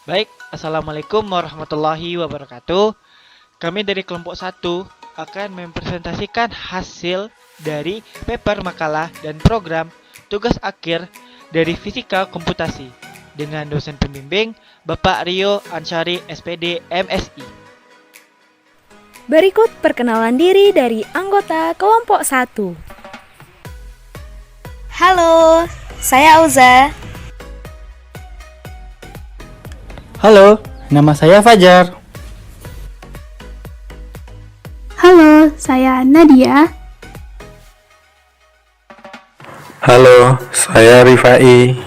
Baik, Assalamualaikum warahmatullahi wabarakatuh. Kami dari kelompok 1 akan mempresentasikan hasil dari paper makalah dan program tugas akhir dari Fisika Komputasi dengan dosen pembimbing Bapak Rio Ansyari SPD MSI. Berikut perkenalan diri dari anggota kelompok 1. Halo, saya Auza. Halo, nama saya Fajar. Halo, saya Nadia. Halo, saya Rifai.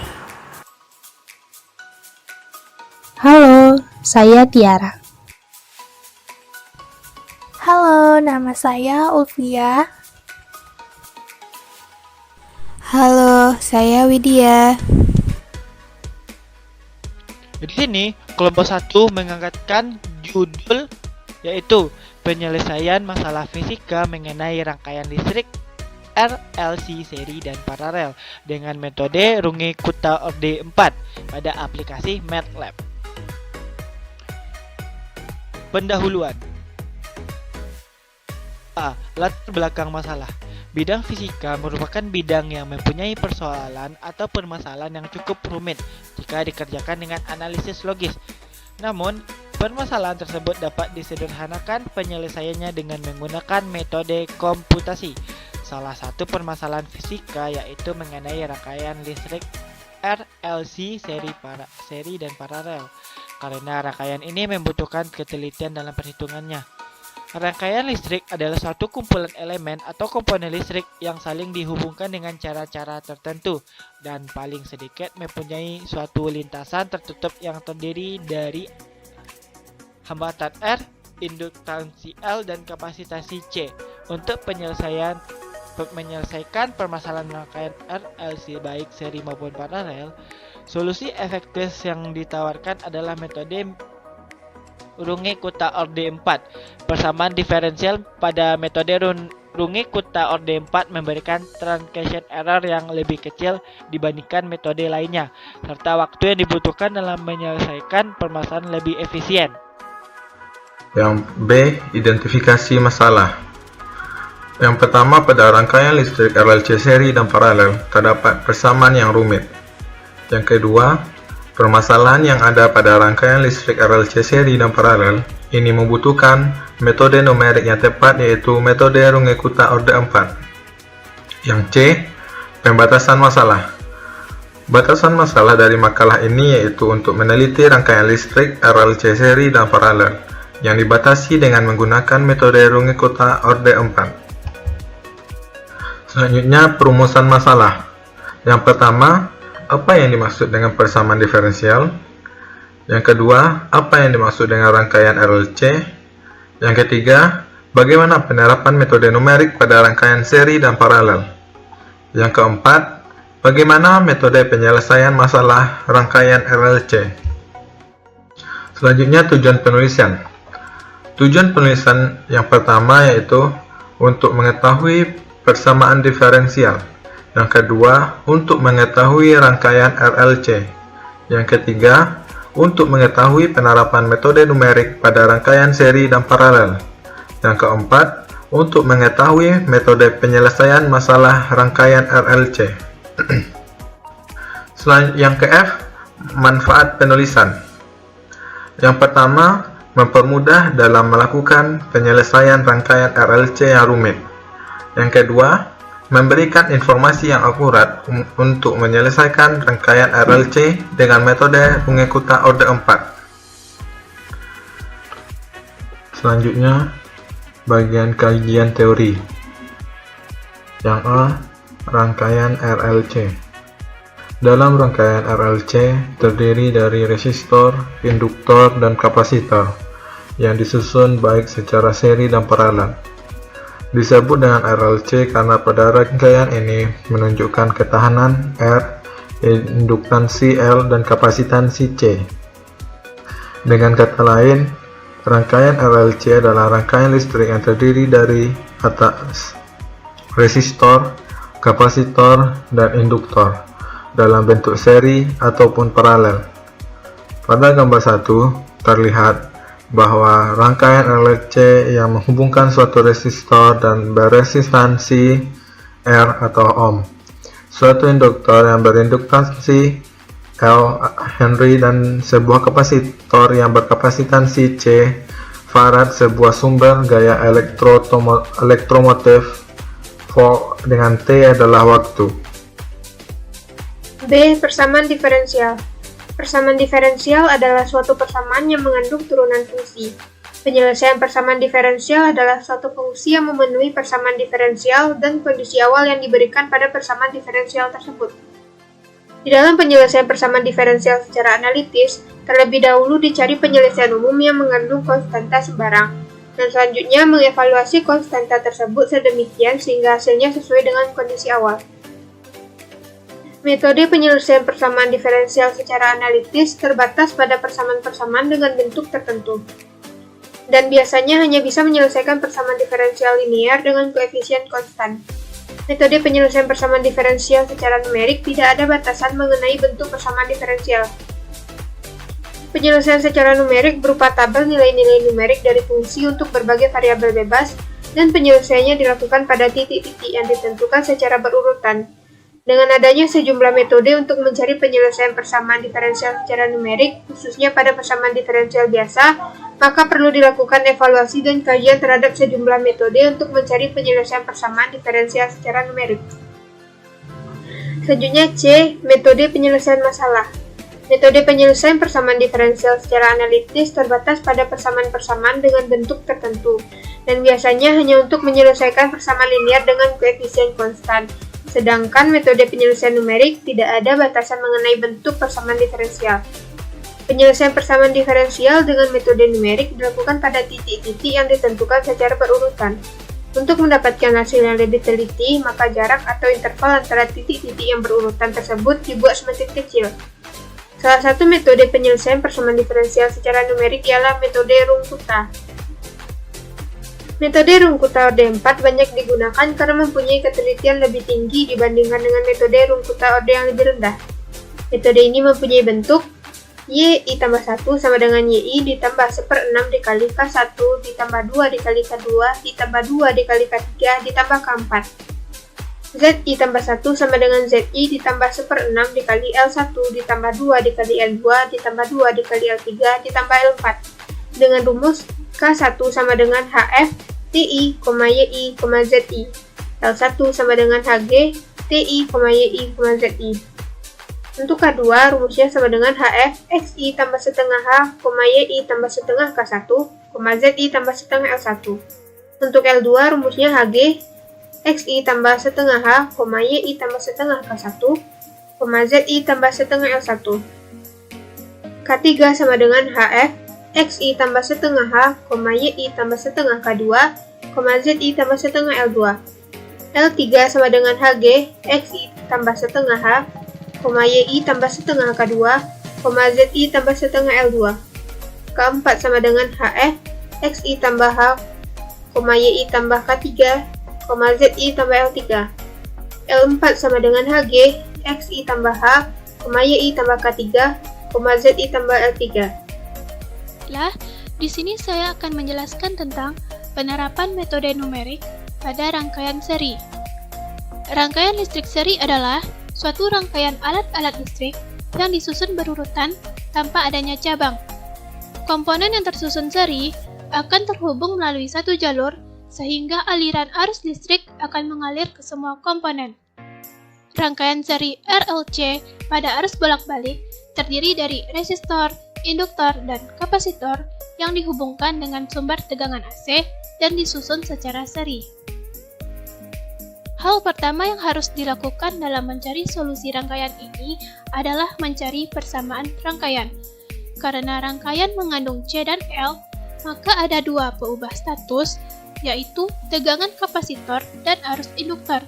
Halo, saya Tiara. Halo, nama saya Ulfia. Halo, saya Widya. Di sini, kelompok 1 mengangkatkan judul yaitu penyelesaian masalah fisika mengenai rangkaian listrik RLC seri dan paralel dengan metode Runge-Kutta-Orde 4 pada aplikasi MATLAB. Pendahuluan. A. Latar belakang masalah. Bidang fisika merupakan bidang yang mempunyai persoalan atau permasalahan yang cukup rumit jika dikerjakan dengan analisis logis. Namun, permasalahan tersebut dapat disederhanakan penyelesaiannya dengan menggunakan metode komputasi. Salah satu permasalahan fisika yaitu mengenai rangkaian listrik RLC seri dan paralel. Karena rangkaian ini membutuhkan ketelitian dalam perhitungannya. Rangkaian listrik adalah suatu kumpulan elemen atau komponen listrik yang saling dihubungkan dengan cara-cara tertentu dan paling sedikit mempunyai suatu lintasan tertutup yang terdiri dari hambatan R, induktansi L, dan kapasitasi C. Untuk menyelesaikan permasalahan rangkaian RLC baik seri maupun paralel, solusi efektif yang ditawarkan adalah metode Runge-Kutta-Orde 4. Persamaan diferensial pada metode Runge-Kutta-Orde 4 memberikan translation error yang lebih kecil dibandingkan metode lainnya, serta waktu yang dibutuhkan dalam menyelesaikan permasalahan lebih efisien. Yang B. Identifikasi masalah. Yang pertama, pada rangkaian listrik RLC seri dan paralel terdapat persamaan yang rumit. Yang kedua, permasalahan yang ada pada rangkaian listrik RLC seri dan paralel ini membutuhkan metode numerik yang tepat, yaitu metode Runge-Kutta-Orde 4. Yang C. Pembatasan masalah. Batasan masalah dari makalah ini yaitu untuk meneliti rangkaian listrik RLC seri dan paralel yang dibatasi dengan menggunakan metode Runge-Kutta-Orde 4. Selanjutnya, perumusan masalah. Yang pertama, apa yang dimaksud dengan persamaan diferensial? Yang kedua, apa yang dimaksud dengan rangkaian RLC? Yang ketiga, bagaimana penerapan metode numerik pada rangkaian seri dan paralel? Yang keempat, bagaimana metode penyelesaian masalah rangkaian RLC? Selanjutnya, tujuan penulisan. Tujuan penulisan yang pertama yaitu untuk mengetahui persamaan diferensial. Yang kedua, untuk mengetahui rangkaian RLC. Yang ketiga, untuk mengetahui penerapan metode numerik pada rangkaian seri dan paralel. Yang keempat, untuk mengetahui metode penyelesaian masalah rangkaian RLC. Yang ke F, manfaat penulisan. Yang pertama, mempermudah dalam melakukan penyelesaian rangkaian RLC yang rumit. Yang kedua, memberikan informasi yang akurat untuk menyelesaikan rangkaian RLC dengan metode Runge-Kutta-Orde 4. Selanjutnya, bagian kajian teori. Yang A. Rangkaian RLC. Dalam rangkaian RLC terdiri dari resistor, induktor, dan kapasitor yang disusun baik secara seri dan paralel. Disebut dengan RLC karena pada rangkaian ini menunjukkan ketahanan R, induktansi L, dan kapasitansi C. Dengan kata lain, rangkaian RLC adalah rangkaian listrik yang terdiri dari atas resistor, kapasitor, dan induktor dalam bentuk seri ataupun paralel. Pada gambar 1, terlihat bahwa rangkaian RLC yang menghubungkan suatu resistor dan beresistansi R atau ohm, suatu induktor yang berindukansi L Henry, dan sebuah kapasitor yang berkapasitansi C farad, sebuah sumber gaya elektromotif volt dengan T adalah waktu. B. Persamaan diferensial. Persamaan diferensial adalah suatu persamaan yang mengandung turunan fungsi. Penyelesaian persamaan diferensial adalah suatu fungsi yang memenuhi persamaan diferensial dan kondisi awal yang diberikan pada persamaan diferensial tersebut. Di dalam penyelesaian persamaan diferensial secara analitis, terlebih dahulu dicari penyelesaian umum yang mengandung konstanta sembarang, dan selanjutnya mengevaluasi konstanta tersebut sedemikian sehingga hasilnya sesuai dengan kondisi awal. Metode penyelesaian persamaan diferensial secara analitis terbatas pada persamaan-persamaan dengan bentuk tertentu, dan biasanya hanya bisa menyelesaikan persamaan diferensial linear dengan koefisien konstan. Metode penyelesaian persamaan diferensial secara numerik tidak ada batasan mengenai bentuk persamaan diferensial. Penyelesaian secara numerik berupa tabel nilai-nilai numerik dari fungsi untuk berbagai variabel bebas, dan penyelesaiannya dilakukan pada titik-titik yang ditentukan secara berurutan. Dengan adanya sejumlah metode untuk mencari penyelesaian persamaan diferensial secara numerik, khususnya pada persamaan diferensial biasa, maka perlu dilakukan evaluasi dan kajian terhadap sejumlah metode untuk mencari penyelesaian persamaan diferensial secara numerik. Selanjutnya C. Metode penyelesaian masalah. Metode penyelesaian persamaan diferensial secara analitis terbatas pada persamaan-persamaan dengan bentuk tertentu, dan biasanya hanya untuk menyelesaikan persamaan linear dengan koefisien konstan. Sedangkan metode penyelesaian numerik tidak ada batasan mengenai bentuk persamaan diferensial. Penyelesaian persamaan diferensial dengan metode numerik dilakukan pada titik-titik yang ditentukan secara berurutan. Untuk mendapatkan hasil yang lebih teliti, maka jarak atau interval antara titik-titik yang berurutan tersebut dibuat semakin kecil. Salah satu metode penyelesaian persamaan diferensial secara numerik ialah metode Runge-Kutta. Metode Runge-Kutta orde 4 banyak digunakan karena mempunyai ketelitian lebih tinggi dibandingkan dengan metode Runge-Kutta orde yang lebih rendah. Metode ini mempunyai bentuk YI tambah 1 sama dengan YI ditambah 1/6 dikali K1 ditambah 2 dikali K2 ditambah 2 dikali K3 ditambah K4. ZI tambah 1 sama dengan ZI ditambah 1/6 dikali L1 ditambah 2 dikali L2 ditambah 2 dikali L3 ditambah L4 dengan rumus K1 sama dengan HF TI, YI, ZI. L1 sama dengan HG TI, YI, ZI. Untuk K2, rumusnya sama dengan HF XI tambah setengah H, YI tambah setengah K1, ZI tambah setengah L1. Untuk L2, rumusnya HG XI tambah setengah H, YI tambah setengah K1, ZI tambah setengah L1. K3 sama dengan HF XI tambah setengah H, YI tambah setengah K2, ZI tambah setengah L2. L3 sama dengan HG XI tambah setengah H, YI tambah setengah K2, ZI tambah setengah L2. K4 sama dengan HF XI tambah H, YI tambah K3, ZI tambah L3. L4 sama dengan HG XI tambah H, YI tambah K3, ZI tambah L3. Di sini saya akan menjelaskan tentang penerapan metode numerik pada rangkaian seri. Rangkaian listrik seri adalah suatu rangkaian alat-alat listrik yang disusun berurutan tanpa adanya cabang. Komponen yang tersusun seri akan terhubung melalui satu jalur sehingga aliran arus listrik akan mengalir ke semua komponen. Rangkaian seri RLC pada arus bolak-balik terdiri dari resistor, induktor, dan kapasitor yang dihubungkan dengan sumber tegangan AC dan disusun secara seri. Hal pertama yang harus dilakukan dalam mencari solusi rangkaian ini adalah mencari persamaan rangkaian. Karena rangkaian mengandung C dan L, maka ada dua peubah status, yaitu tegangan kapasitor dan arus induktor,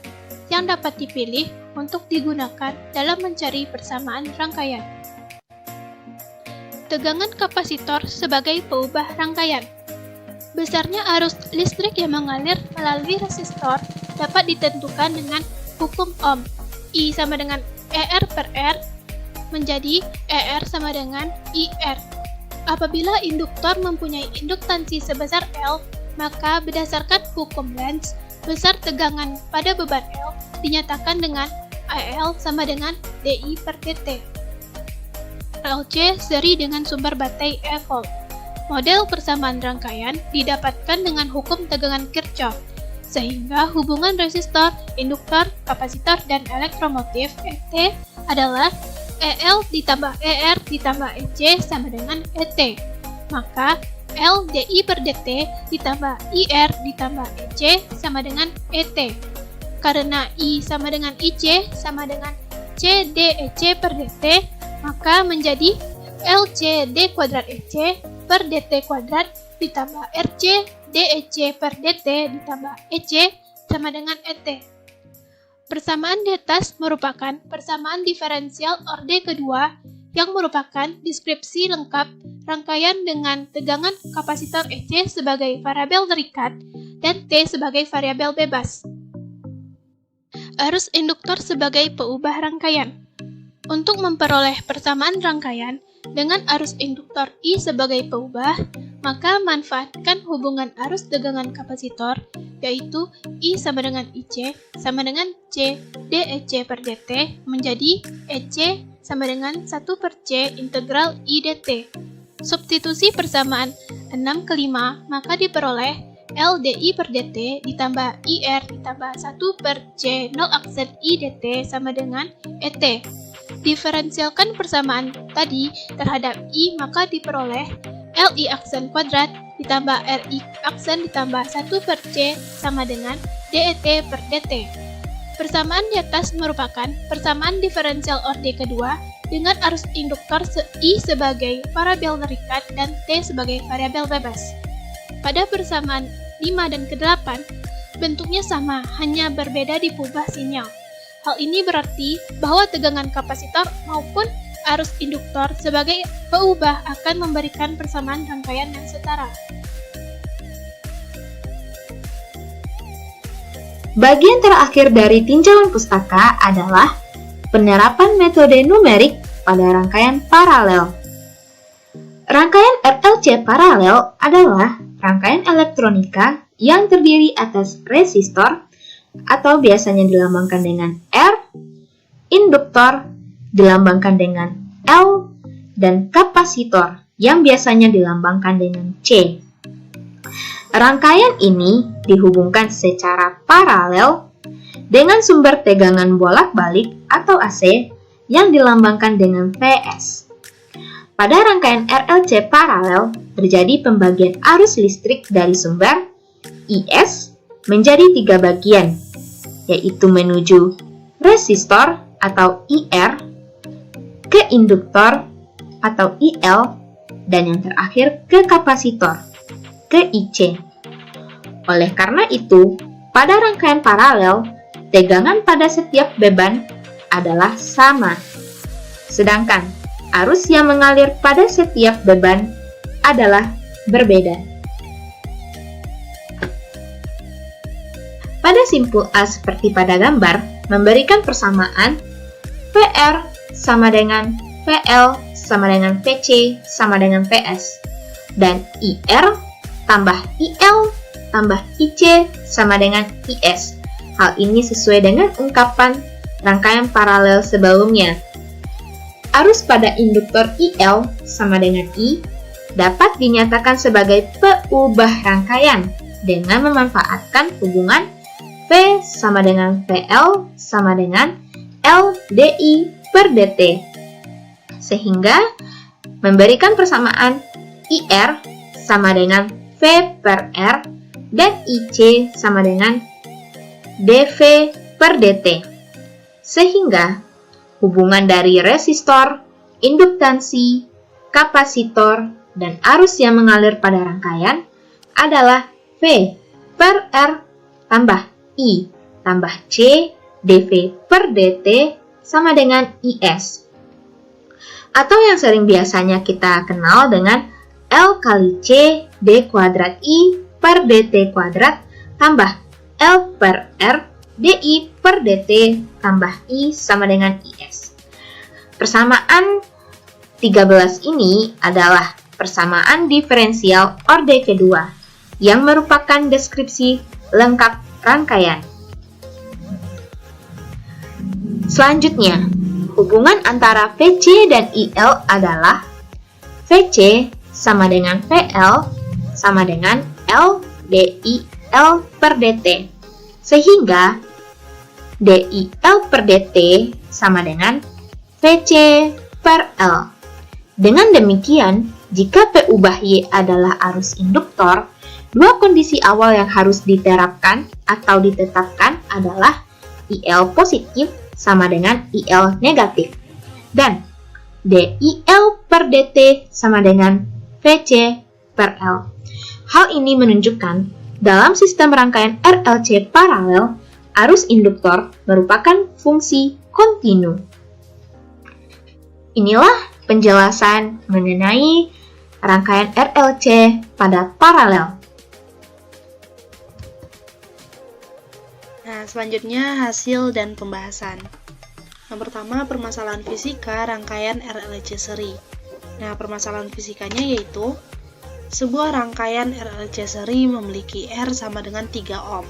yang dapat dipilih untuk digunakan dalam mencari persamaan rangkaian. Tegangan kapasitor sebagai peubah rangkaian. Besarnya arus listrik yang mengalir melalui resistor dapat ditentukan dengan hukum Ohm. I sama dengan ER per R, menjadi ER sama dengan IR. Apabila induktor mempunyai induktansi sebesar L, maka berdasarkan hukum Lenz, besar tegangan pada beban L dinyatakan dengan IL sama dengan DI per dt. LC seri dengan sumber baterai E volt. Model persamaan rangkaian didapatkan dengan hukum tegangan Kirchhoff, sehingga hubungan resistor, induktor, kapasitor, dan elektromotif ET adalah EL ditambah ER ditambah EC sama dengan ET. Maka L DI per dt ditambah IR ditambah EC sama dengan ET. Karena I sama dengan IC sama dengan C DEC per dt, maka menjadi LC D kuadrat EC per dt kuadrat ditambah RC DEC per dt ditambah EC sama dengan ET. Persamaan di atas merupakan persamaan diferensial orde kedua yang merupakan deskripsi lengkap rangkaian dengan tegangan kapasitor EC sebagai variabel terikat dan T sebagai variabel bebas. Arus induktor sebagai peubah rangkaian. Untuk memperoleh persamaan rangkaian dengan arus induktor I sebagai peubah, maka manfaatkan hubungan arus tegangan kapasitor, yaitu I sama dengan IC sama dengan C DEC per dt menjadi EC sama dengan 1 per C integral I dt. Substitusi persamaan 6 ke 5, maka diperoleh LDI per dt ditambah IR ditambah 1 per C 0 aksen I dt sama dengan ET. Diferensialkan persamaan tadi terhadap I, maka diperoleh LI aksen kuadrat ditambah RI aksen ditambah 1 per C sama dengan DET per dt. Persamaan di atas merupakan persamaan diferensial orde kedua dengan arus induktor I sebagai variabel terikat dan T sebagai variabel bebas. Pada persamaan 5 dan ke-8, bentuknya sama, hanya berbeda di peubah sinyal. Hal ini berarti bahwa tegangan kapasitor maupun arus induktor sebagai peubah akan memberikan persamaan rangkaian yang setara. Bagian terakhir dari tinjauan pustaka adalah penerapan metode numerik pada rangkaian paralel. Rangkaian RLC paralel adalah rangkaian elektronika yang terdiri atas resistor atau biasanya dilambangkan dengan R, induktor dilambangkan dengan L, dan kapasitor yang biasanya dilambangkan dengan C. Rangkaian ini dihubungkan secara paralel dengan sumber tegangan bolak-balik atau AC yang dilambangkan dengan PS. Pada rangkaian RLC paralel, terjadi pembagian arus listrik dari sumber IS menjadi 3 bagian, yaitu menuju resistor atau IR, ke induktor atau IL, dan yang terakhir ke kapasitor, ke IC. Oleh karena itu, pada rangkaian paralel, tegangan pada setiap beban adalah sama, sedangkan arus yang mengalir pada setiap beban adalah berbeda. Pada simpul A seperti pada gambar, memberikan persamaan PR sama dengan PL sama dengan PC sama dengan PS, dan IR tambah IL tambah IC sama dengan IS. Hal ini sesuai dengan ungkapan rangkaian paralel sebelumnya. Arus pada induktor IL sama dengan I dapat dinyatakan sebagai peubah rangkaian dengan memanfaatkan hubungan V sama dengan PL sama dengan L DI per dt, sehingga memberikan persamaan IR sama dengan V per R dan IC sama dengan dV per dt, sehingga hubungan dari resistor, induktansi, kapasitor, dan arus yang mengalir pada rangkaian adalah V per R tambah I tambah C dV per dt sama dengan IS. Atau yang sering biasanya kita kenal dengan L kali C D kuadrat I per dt kuadrat tambah L per R DI per dt tambah I sama dengan IS. Persamaan 13 ini adalah persamaan diferensial orde kedua yang merupakan deskripsi lengkap rangkaian. Selanjutnya, hubungan antara VC dan IL adalah VC sama dengan VL sama dengan L DIL per DT, sehingga DIL per DT sama dengan VC per L. Dengan demikian, jika P ubah Y adalah arus induktor, dua kondisi awal yang harus diterapkan atau ditetapkan adalah IL positif sama dengan IL negatif, dan DIL per DT sama dengan VC per L. Hal ini menunjukkan dalam sistem rangkaian RLC paralel, arus induktor merupakan fungsi kontinu. Inilah penjelasan mengenai rangkaian RLC pada paralel. Nah, selanjutnya hasil dan pembahasan. Yang pertama, permasalahan fisika rangkaian RLC seri. Nah, permasalahan fisikanya yaitu sebuah rangkaian RLC seri memiliki R sama dengan 3 ohm,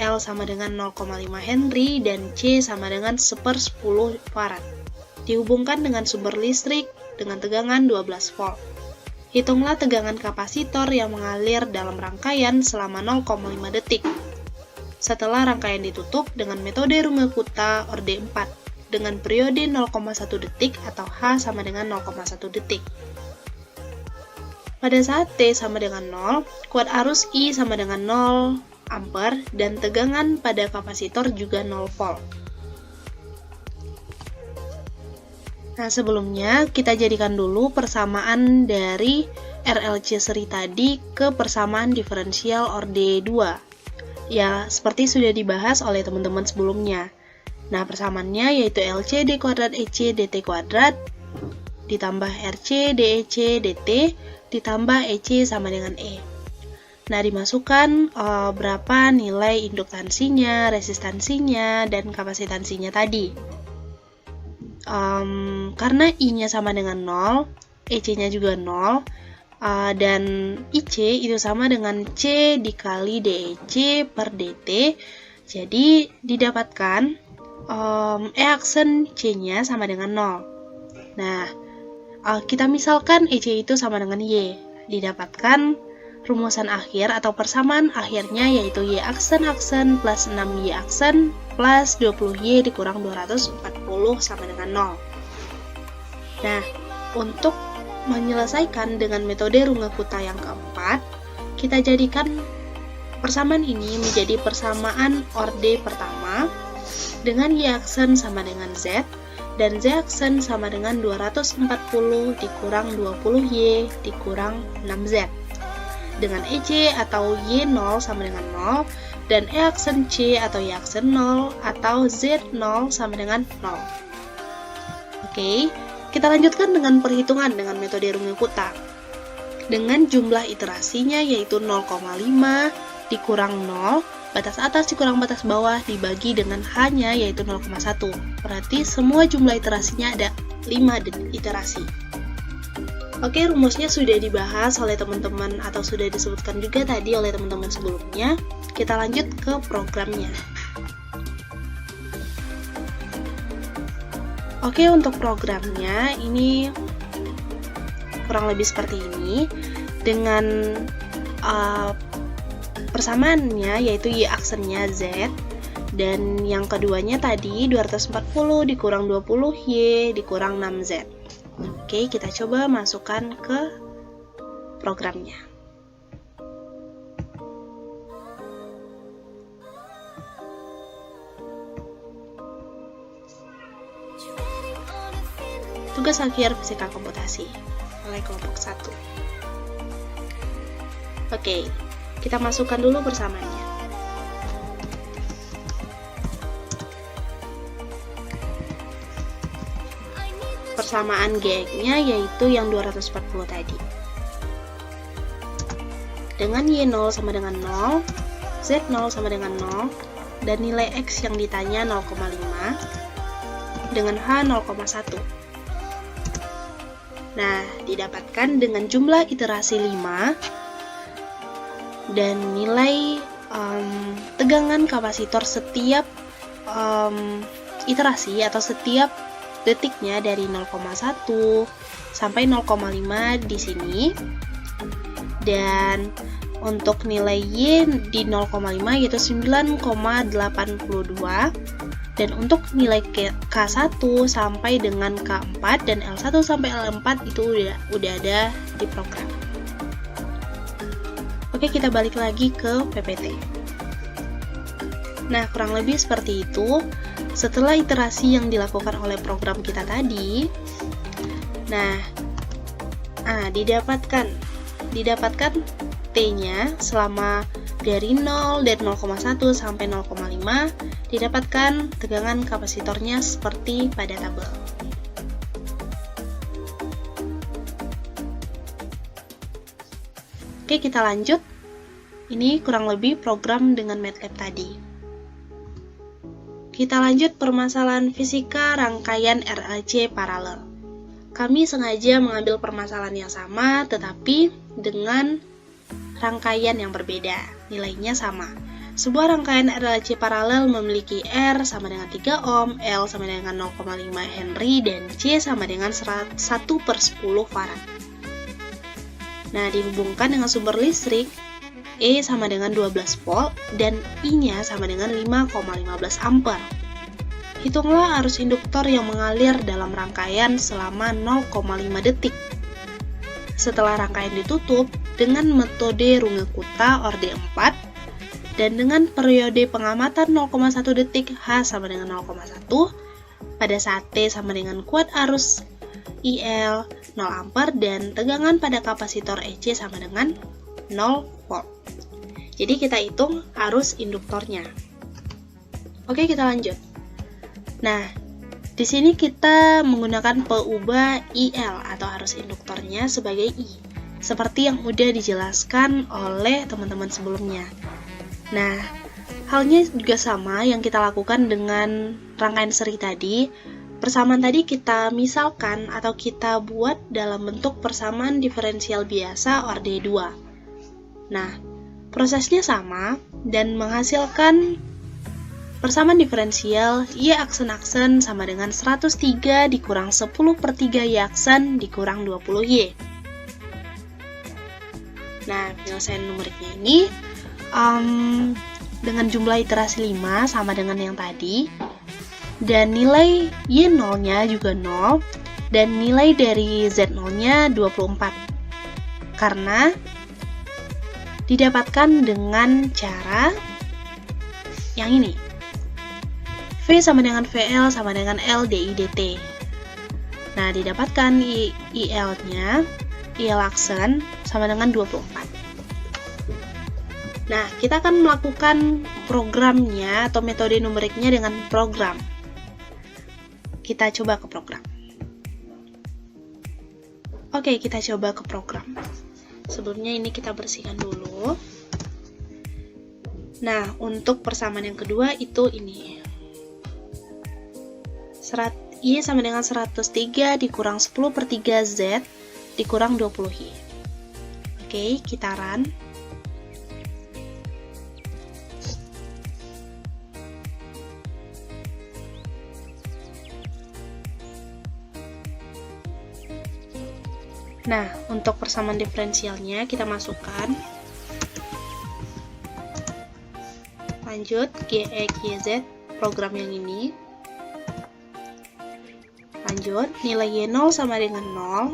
L sama dengan 0,5 Henry, dan C sama dengan 1/10 farad. Dihubungkan dengan sumber listrik dengan tegangan 12 volt. Hitunglah tegangan kapasitor yang mengalir dalam rangkaian selama 0,5 detik. Setelah rangkaian ditutup dengan metode Runge-Kutta orde 4 dengan periode 0,1 detik atau H sama dengan 0,1 detik. Pada saat T sama dengan 0, kuat arus I sama dengan 0 ampere dan tegangan pada kapasitor juga 0 volt. Nah, sebelumnya kita jadikan dulu persamaan dari RLC seri tadi ke persamaan diferensial orde 2. Ya, seperti sudah dibahas oleh teman-teman sebelumnya. Nah, persamaannya yaitu LC D kuadrat EC DT kuadrat ditambah RC DEC DT ditambah EC sama dengan E. Nah, dimasukkan berapa nilai induktansinya, resistansinya, dan kapasitansinya tadi. Karena I-nya sama dengan 0, EC-nya juga 0, dan IC itu sama dengan C dikali DEC per DT, jadi didapatkan E aksen C-nya sama dengan 0. Nah, kita misalkan EC itu sama dengan Y, didapatkan rumusan akhir atau persamaan akhirnya yaitu Y aksen plus 6Y aksen plus 20Y dikurang 240 sama dengan 0. Nah, untuk menyelesaikan dengan metode Runge-Kutta yang keempat, kita jadikan persamaan ini menjadi persamaan orde pertama dengan Y aksen sama dengan Z dan Z aksen sama dengan 240 dikurang 20Y dikurang 6Z dengan EC atau Y0 sama dengan 0 dan E aksen C atau Y aksen 0 atau Z0 sama dengan 0. Oke, kita lanjutkan dengan perhitungan dengan metode Runge-Kutta. Dengan jumlah iterasinya yaitu 0,5 dikurang 0, batas atas dikurang batas bawah dibagi dengan H-nya yaitu 0,1. Berarti semua jumlah iterasinya ada 5 iterasi. Oke, rumusnya sudah dibahas oleh teman-teman atau sudah disebutkan juga tadi oleh teman-teman sebelumnya. Kita lanjut ke programnya. Oke, untuk programnya ini kurang lebih seperti ini dengan persamaannya yaitu Y aksennya Z dan yang keduanya tadi 240 dikurang 20Y dikurang 6Z. Oke, kita coba masukkan ke programnya. Tugas akhir fisika komputasi oleh kelompok 1. Oke, kita masukkan dulu persamaannya. Persamaan Gx-nya yaitu yang 240 tadi. Dengan Y0 sama dengan 0, Z0 sama dengan 0, dan nilai X yang ditanya 0,5, dengan H 0,1. Nah, didapatkan dengan jumlah iterasi 5 dan nilai tegangan kapasitor setiap iterasi atau setiap detiknya dari 0,1 sampai 0,5 di sini. Dan untuk nilai Y di 0,5 yaitu 9,82. Dan untuk nilai K1 sampai dengan K4 dan L1 sampai L4 itu udah ada di program. Oke, kita balik lagi ke PPT. Nah, kurang lebih seperti itu. Setelah iterasi yang dilakukan oleh program kita tadi, didapatkan T-nya selama dari 0 dari 0,1 sampai 0,5, didapatkan tegangan kapasitornya seperti pada tabel. Oke, kita lanjut. Ini kurang lebih program dengan MATLAB tadi. Kita lanjut permasalahan fisika rangkaian RLC paralel. Kami sengaja mengambil permasalahan yang sama, tetapi dengan rangkaian yang berbeda. Nilainya sama. Sebuah rangkaian RLC paralel memiliki R sama dengan 3 ohm, L sama dengan 0,5 Henry, dan C sama dengan 1/10 Farad. Nah, dihubungkan dengan sumber listrik, E sama dengan 12 volt, dan I-nya sama dengan 5,15 ampere. Hitunglah arus induktor yang mengalir dalam rangkaian selama 0,5 detik. Setelah rangkaian ditutup dengan metode Runge-Kutta Orde 4 dan dengan periode pengamatan 0,1 detik H sama dengan 0,1 pada saat T sama dengan kuat arus IL 0 ampere dan tegangan pada kapasitor EC sama dengan 0 volt. Jadi kita hitung arus induktornya. Oke, kita lanjut. Nah, di sini kita menggunakan peubah IL atau arus induktornya sebagai I, seperti yang udah dijelaskan oleh teman-teman sebelumnya. Nah, halnya juga sama yang kita lakukan dengan rangkaian seri tadi. Persamaan tadi kita misalkan atau kita buat dalam bentuk persamaan diferensial biasa orde 2. Nah, prosesnya sama dan menghasilkan persamaan diferensial Y aksen-aksen sama dengan 103 dikurang 10/3 Y aksen dikurang 20Y. Nah, penyelesaian numeriknya ini dengan jumlah iterasi 5 sama dengan yang tadi, dan nilai Y0-nya juga 0, dan nilai dari Z0-nya 24. Karena didapatkan dengan cara yang ini. V sama dengan VL sama dengan L DI DT. Nah, didapatkan IL-nya, IL aksen sama dengan 24. Nah, kita akan melakukan programnya atau metode numeriknya dengan program. Kita coba ke program. Oke, kita coba ke program. Sebelumnya ini kita bersihkan dulu. Nah, untuk persamaan yang kedua itu ini. Y sama dengan 103 dikurang 10/3 Z dikurang 20Y. Oke, kita run. Nah, untuk persamaan diferensialnya kita masukkan. Lanjut, GE, GZ, program yang ini. Lanjut, nilai Y0 sama dengan 0.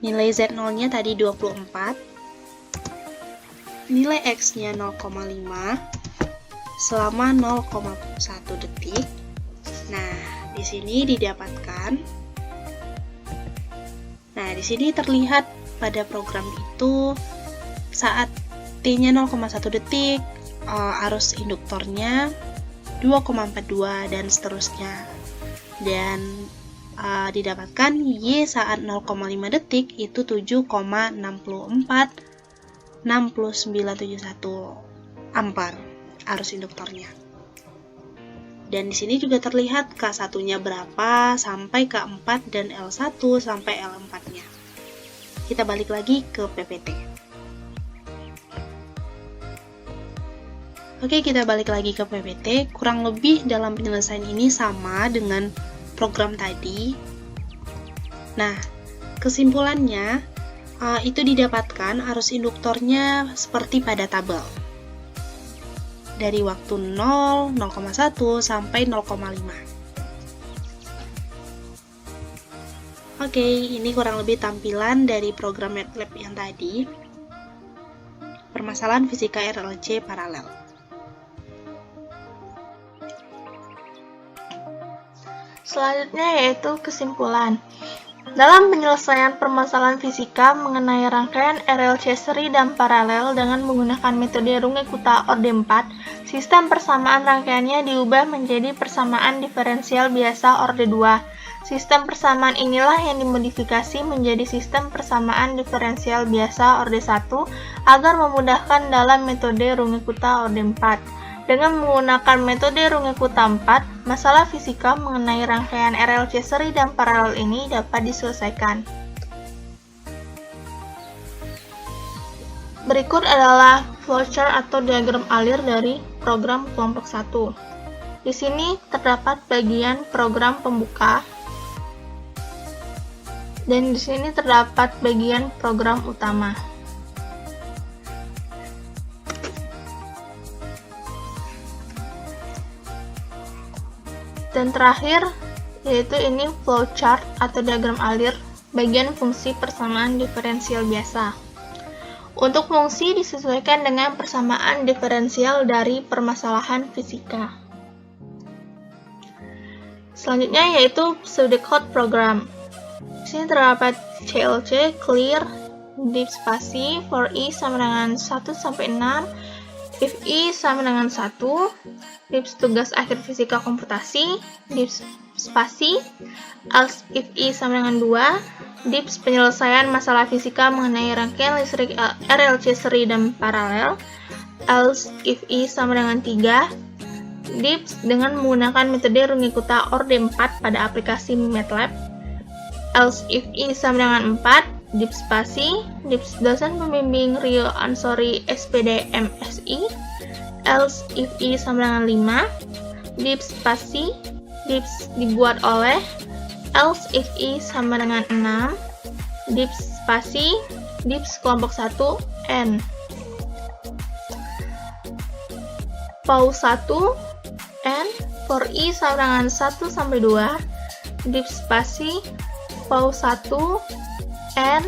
Nilai Z0-nya tadi 24. Nilai X-nya 0,5 selama 0,1 detik. Nah, di sini didapatkan. Nah, di sini terlihat pada program itu saat T-nya 0,1 detik, arus induktornya 2,42 dan seterusnya. Dan didapatkan Y saat 0,5 detik itu 7,646971 ampere arus induktornya. Dan di sini juga terlihat K1-nya berapa sampai K4 dan L1 sampai L4-nya. Kita balik lagi ke PPT. Oke, kita balik lagi ke PPT. Kurang lebih dalam penyelesaian ini sama dengan program tadi. Nah, kesimpulannya itu didapatkan arus induktornya seperti pada tabel. Dari waktu 0, 0,1 sampai 0,5. Oke, ini kurang lebih tampilan dari program MATLAB yang tadi. Permasalahan fisika RLC paralel. Selanjutnya yaitu kesimpulan. Dalam penyelesaian permasalahan fisika mengenai rangkaian RLC seri dan paralel dengan menggunakan metode Runge-Kutta orde 4, sistem persamaan rangkaiannya diubah menjadi persamaan diferensial biasa orde 2. Sistem persamaan inilah yang dimodifikasi menjadi sistem persamaan diferensial biasa orde 1 agar memudahkan dalam metode Runge-Kutta orde 4. Dengan menggunakan metode Runge-Kutta 4, masalah fisika mengenai rangkaian RLC seri dan paralel ini dapat diselesaikan. Berikut adalah flowchart atau diagram alir dari program kelompok 1. Di sini terdapat bagian program pembuka, dan di sini terdapat bagian program utama. Dan terakhir, yaitu ini flowchart atau diagram alir bagian fungsi persamaan diferensial biasa. Untuk fungsi disesuaikan dengan persamaan diferensial dari permasalahan fisika. Selanjutnya yaitu pseudocode program. Di sini terdapat CLC, clear, deep spasi, for i sama dengan 1 sampai 6, if i sama dengan 1, dips tugas akhir fisika komputasi, dips spasi, else if i sama dengan 2, dips penyelesaian masalah fisika mengenai rangkaian listrik RLC seri dan paralel, else if i sama dengan 3, dips dengan menggunakan metode Runge-Kutta orde 4 pada aplikasi MATLAB, else if i sama dengan 4, dips spasi, dips dosen pembimbing Rio Ansori SPD MSI, else if i sama dengan 5, dips spasi, dips dibuat oleh, else if i sama dengan 6, dips spasi, dips kelompok 1, N. PAU 1, N, for i sama dengan 1 sampai 2, dips spasi, PAU 1, N,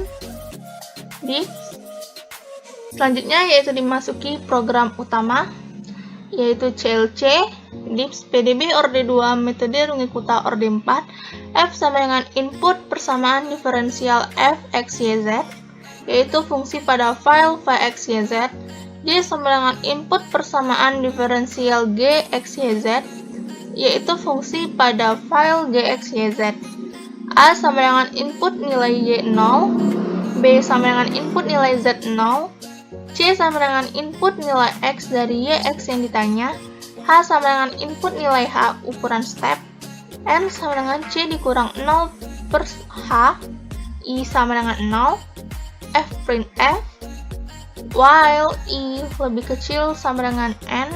dips. Selanjutnya yaitu dimasuki program utama, yaitu CLC, dips PDB orde 2 metode Runge-Kutta orde 4, F sama dengan input persamaan diferensial f x y z, yaitu fungsi pada file x y z, G sama dengan input persamaan diferensial g x y z, yaitu fungsi pada file g x y z, A sama dengan input nilai y 0, B sama dengan input nilai z 0, C sama dengan input nilai X dari YX yang ditanya, H sama dengan input nilai H ukuran step, N sama dengan C dikurang 0 per H, I sama dengan 0, F print F, while I lebih kecil sama dengan N,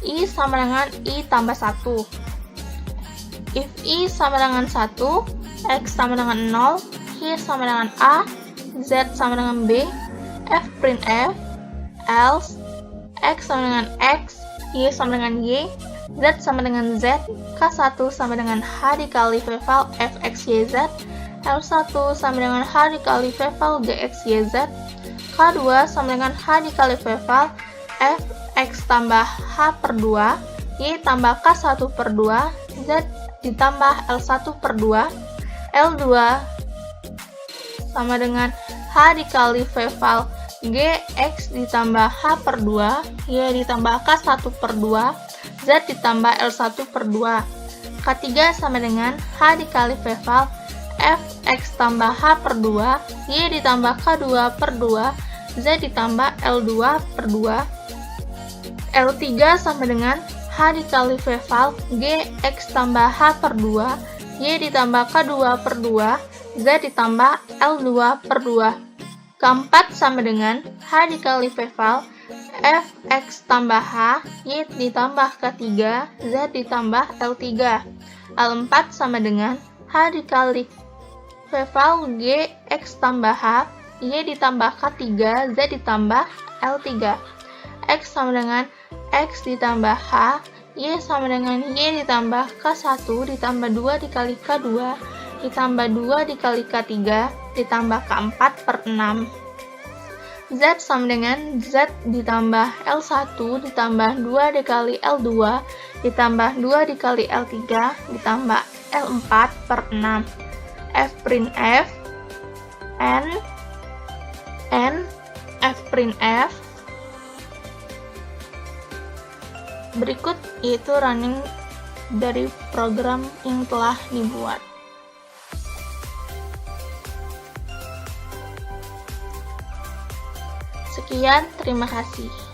I sama dengan I tambah 1. If I sama dengan 1, X sama dengan 0, Y sama dengan A, Z sama dengan B, F print F, else, X sama dengan X, Y sama dengan Y, Z sama dengan Z, K1 sama dengan H dikali V val F X Y Z, L1 sama dengan H dikali V val G X Y Z, K2 sama dengan H dikali V val F X tambah H per 2, Y tambah K1 per 2, Z ditambah L1 per 2, L2 sama dengan H dikali V val G X ditambah H per 2, Y ditambah K1 per 2, Z ditambah L1 per 2. K3 sama dengan H dikali V val F X tambah H per 2, Y ditambah K2 per 2, Z ditambah L2 per 2. L3 sama dengan H H dikali V val G X tambah H per 2 Y ditambah K2 per 2 Z ditambah L2 per 2. Keempat sama dengan H dikali V val F X tambah H Y ditambah K3 Z ditambah L3. L4 sama dengan H dikali V val G X tambah H Y ditambah K3 Z ditambah L3. X sama dengan X ditambah H Y sama dengan Y ditambah K1 ditambah 2 dikali K2 ditambah 2 dikali K3 ditambah K4 per 6. Z sama dengan Z ditambah L1 ditambah 2 dikali L2 ditambah 2 dikali L3 ditambah L4 per 6. F print F N F print F berikut yaitu running dari program yang telah dibuat. Sekian, terima kasih.